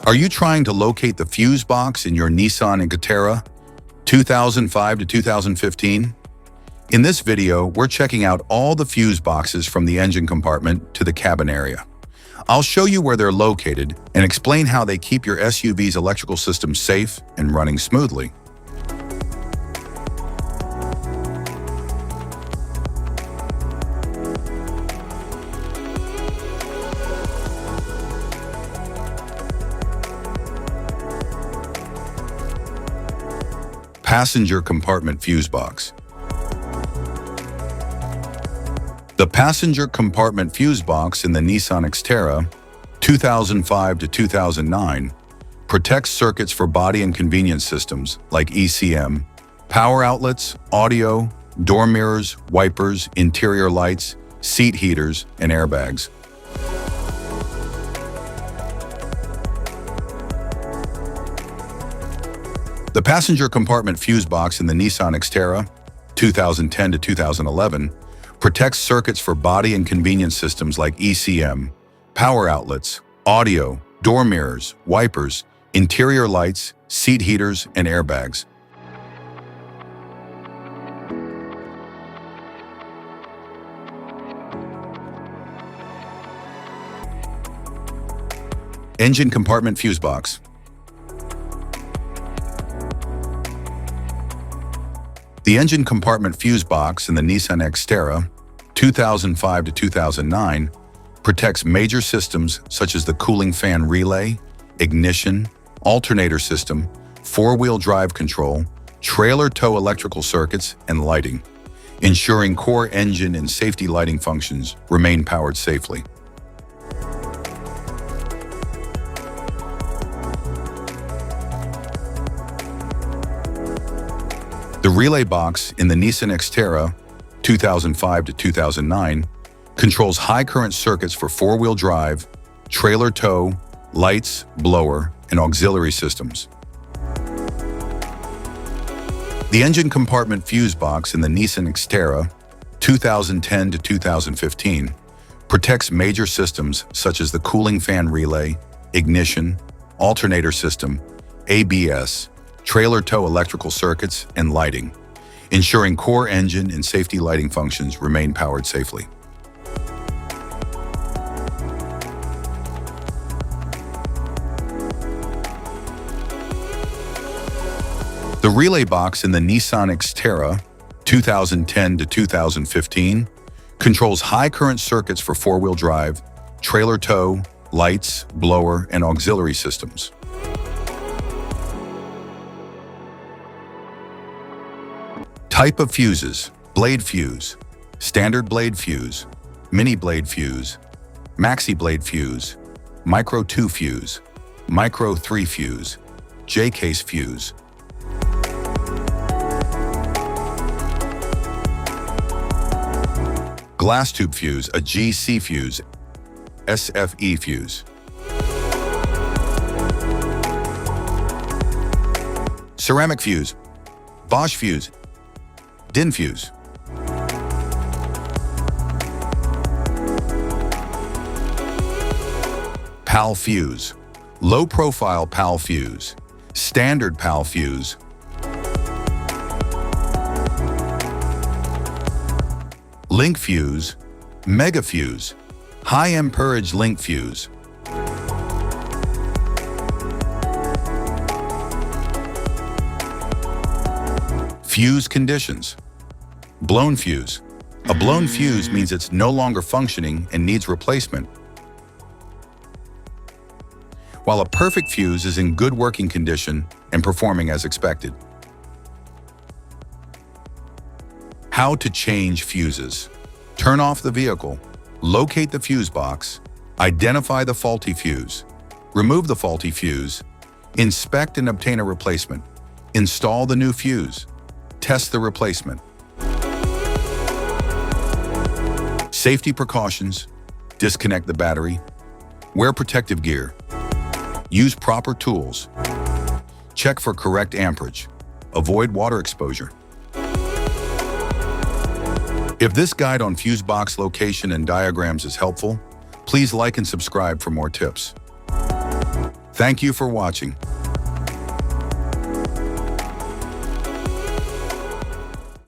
Are you trying to locate the fuse box in your Nissan Xterra 2005 to 2015? In this video, we're checking out all the fuse boxes from the engine compartment to the cabin area. I'll show you where they're located and explain how they keep your SUV's electrical system safe and running smoothly. Passenger compartment fuse box. The passenger compartment fuse box in the Nissan Xterra 2005 to 2009 protects circuits for body and convenience systems like ECM, power outlets, audio, door mirrors, wipers, interior lights, seat heaters, and airbags. The passenger compartment fuse box in the Nissan Xterra 2010 to 2011 protects circuits for body and convenience systems like ECM, power outlets, audio, door mirrors, wipers, interior lights, seat heaters, and airbags. Engine compartment fuse box. The engine compartment fuse box in the Nissan Xterra 2005 to 2009 protects major systems such as the cooling fan relay, ignition, alternator system, four-wheel drive control, trailer tow electrical circuits, and lighting, ensuring core engine and safety lighting functions remain powered safely. The relay box in the Nissan Xterra 2005 to 2009 controls high current circuits for four-wheel drive, trailer tow, lights, blower, and auxiliary systems. The engine compartment fuse box in the Nissan Xterra 2010 to 2015 protects major systems such as the cooling fan relay, ignition, alternator system, ABS, trailer tow electrical circuits, and lighting, ensuring core engine and safety lighting functions remain powered safely. The relay box in the Nissan Xterra 2010 to 2015 controls high current circuits for four-wheel drive, trailer tow, lights, blower, and auxiliary systems. Type of fuses: blade fuse, standard blade fuse, mini blade fuse, maxi blade fuse, micro 2 fuse, micro 3 fuse, J-case fuse. Glass tube fuse, a GC fuse, SFE fuse. Ceramic fuse, Bosch fuse, DIN fuse. PAL fuse, low profile PAL fuse, standard PAL fuse. Link fuse, mega fuse, high amperage link fuse. Fuse conditions. Blown fuse. A blown fuse means it's no longer functioning and needs replacement, while a perfect fuse is in good working condition and performing as expected. How to change fuses. Turn off the vehicle, locate the fuse box, identify the faulty fuse, remove the faulty fuse, inspect and obtain a replacement, install the new fuse, test the replacement. Safety precautions: disconnect the battery, wear protective gear, use proper tools, check for correct amperage, avoid water exposure. If this guide on fuse box location and diagrams is helpful, please like and subscribe for more tips. Thank you for watching.